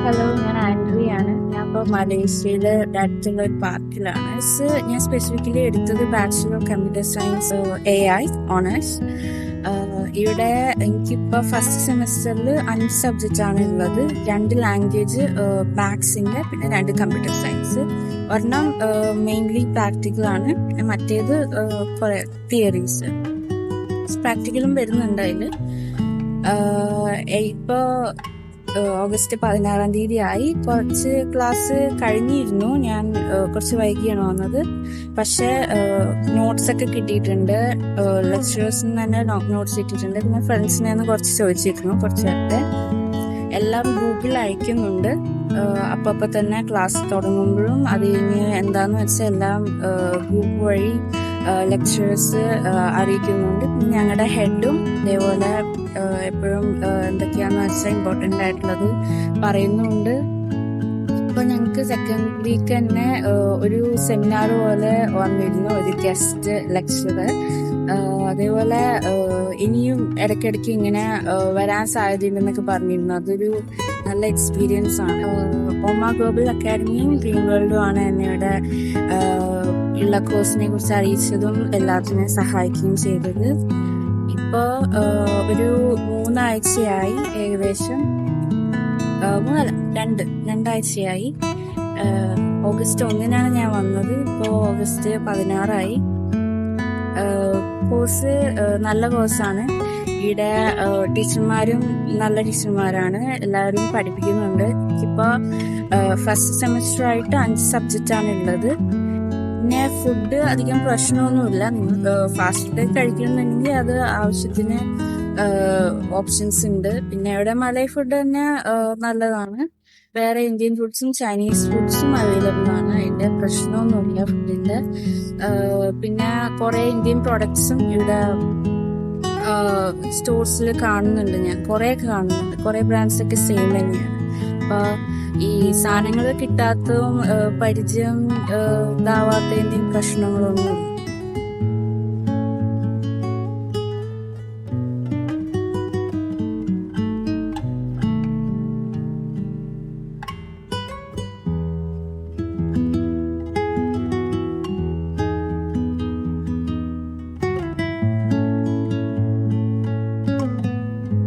Hello, ഞാൻ ആൻഡ്രിയാണ്. ഞാൻ ഇപ്പോൾ മലേഷ്യയിലെ അടുത്തുള്ള ഒരു പാർക്കിലാണ്. ഞാൻ സ്പെസിഫിക്കലി എടുത്തത് bachelor of computer science AI honours. ഇവിടെ എനിക്കിപ്പോൾ ഫസ്റ്റ് സെമസ്റ്ററിൽ 5 സബ്ജക്റ്റ് ആണ് ഉള്ളത്. 2 ലാംഗ്വേജ് മാത്സിൻ്റെ, പിന്നെ 2 കമ്പ്യൂട്ടർ സയൻസ്. ഒരെണ്ണം മെയിൻലി പ്രാക്ടിക്കലാണ്, മറ്റേത് കുറേ തിയറീസ്. പ്രാക്ടിക്കലും വരുന്നുണ്ട് അതിൽ. ഇപ്പോൾ ഓഗസ്റ്റ് 16-ാം തീയതി ആയി. കുറച്ച് ക്ലാസ് കഴിഞ്ഞിരുന്നു. ഞാൻ കുറച്ച് വൈകിയാണ് വന്നത്. പക്ഷേ നോട്ട്സ് ഒക്കെ കിട്ടിയിട്ടുണ്ട്. ലെക്ചറേഴ്സിന് തന്നെ നോട്ട്സ് കിട്ടിയിട്ടുണ്ട്. പിന്നെ ഫ്രണ്ട്സിനെ ഒന്ന് കുറച്ച് ചോദിച്ചിരുന്നു. കുറച്ച് നേരത്തെ എല്ലാം ഗ്രൂപ്പിൽ അയക്കുന്നുണ്ട്. അപ്പം തന്നെ ക്ലാസ് തുടങ്ങുമ്പോഴും അത് കഴിഞ്ഞ് എന്താണെന്ന് വെച്ചാൽ എല്ലാം ഗ്രൂപ്പ് വഴി ലെക്ചറേഴ്സ് അറിയിക്കുന്നുണ്ട്. പിന്നെ ഞങ്ങളുടെ ഹെഡും ഇതേപോലെ എപ്പോഴും എന്തൊക്കെയാണെന്ന് വെച്ചാൽ ഇമ്പോർട്ടൻ്റ് ആയിട്ടുള്ളത് പറയുന്നുണ്ട്. ഇപ്പോൾ ഞങ്ങൾക്ക് സെക്കൻഡ് വീക്ക് തന്നെ ഒരു സെമിനാർ പോലെ വന്നിരുന്നു, ഒരു ഗസ്റ്റ് ലെക്ചറർ. അതേപോലെ ഇനിയും ഇടയ്ക്കിടയ്ക്ക് ഇങ്ങനെ വരാൻ സാധ്യതയുണ്ടെന്നൊക്കെ പറഞ്ഞിരുന്നു. അതൊരു നല്ല എക്സ്പീരിയൻസ് ആണ്. ഒമ ഗ്ലോബൽ അക്കാഡമിയും ഡ്രീം വേൾഡും ആണ് എന്നയുടെ ഉള്ള കോഴ്സിനെ കുറിച്ച് അറിയിച്ചതും എല്ലാത്തിനെയും സഹായിക്കുകയും ചെയ്തത്. ഇപ്പോൾ ഒരു 3 ആഴ്ചയായി, ഏകദേശം 2 ആഴ്ചയായി. ഓഗസ്റ്റ് 1-നാണ് ഞാൻ വന്നത്. ഇപ്പോൾ ഓഗസ്റ്റ് 16-ആയി. കോഴ്സ് നല്ല കോഴ്സാണ്. ഇവിടെ ടീച്ചർമാരും നല്ല ടീച്ചർമാരാണ്. എല്ലാവരും പഠിപ്പിക്കുന്നുണ്ട്. ഇപ്പോൾ ഫസ്റ്റ് സെമസ്റ്റർ ആയിട്ട് 5 സബ്ജക്റ്റാണ് ഉള്ളത്. പിന്നെ ഫുഡ് അധികം പ്രശ്നമൊന്നുമില്ല. നിങ്ങൾ ഫാസ്റ്റ് ഫുഡ് കഴിക്കണമെന്നുണ്ടെങ്കിൽ അത് ആവശ്യത്തിന് ഓപ്ഷൻസ് ഉണ്ട്. പിന്നെ ഇവിടെ മലൈ ഫുഡ് തന്നെ നല്ലതാണ്. വേറെ ഇന്ത്യൻ ഫുഡ്സും ചൈനീസ് ഫുഡ്സും അവൈലബിൾ ആണ്. അതിൻ്റെ പ്രശ്നമൊന്നുമില്ല ഫുഡിൻ്റെ. പിന്നെ കുറേ ഇന്ത്യൻ പ്രൊഡക്ട്സും ഇവിടെ സ്റ്റോഴ്സിൽ കാണുന്നുണ്ട്. ഞാൻ കുറേയൊക്കെ കാണുന്നുണ്ട്. കുറേ ബ്രാൻഡ്സൊക്കെ സെയിം തന്നെയാണ്. അപ്പോൾ ഈ സാധനങ്ങൾ കിട്ടാത്തതും പരിചയം ഇതാവാത്തതിൻ്റെയും പ്രശ്നങ്ങളൊന്നും